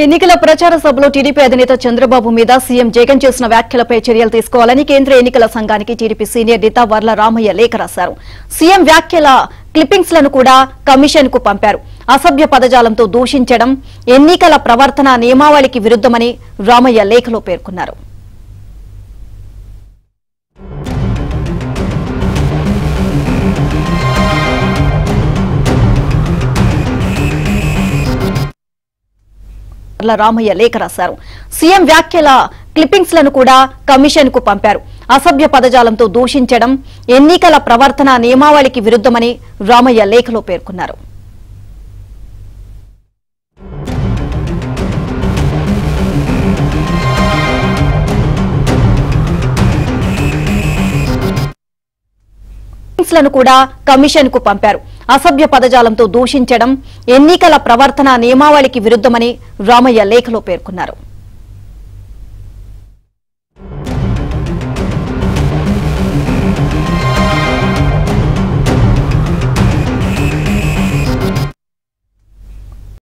ఎన్నికల ప్రచార సభలో టీడీపీ అధినేత చంద్రబాబు మీద సీఎం జగన్ చేసిన వ్యాఖ్యలపై చర్యలు తీసుకోవాలని కేంద్ర ఎన్నికల సంఘానికి టీడీపీ సీనియర్ నేత వర్ల రామయ్య లేఖ రాశారు. సీఎం వ్యాఖ్యల క్లిప్పింగ్స్ లను కూడా కమిషన్ కు పంపారు. అసభ్య పదజాలంతో దూషించడం ఎన్నికల ప్రవర్తన నియమావళికి విరుద్ధమని రామయ్య లేఖలో పేర్కొన్నారు. రామయ్య లేఖ రాశారు. సీఎం వ్యాఖ్యల క్లిప్పింగ్స్ లను కూడా కమిషన్ కు పంపారు. అసభ్య పదజాలంతో దూషించడం ఎన్నికల ప్రవర్తన నియమావళికి విరుద్ధమని రామయ్య లేఖలో పేర్కొన్నారు. లను కూడా కమిషన్ కు పంపారు. అసభ్య పదజాలంతో దూషించడం ఎన్నికల ప్రవర్తన నియమావళికి విరుద్ధమని రామయ్య లేఖలో పేర్కొన్నారు.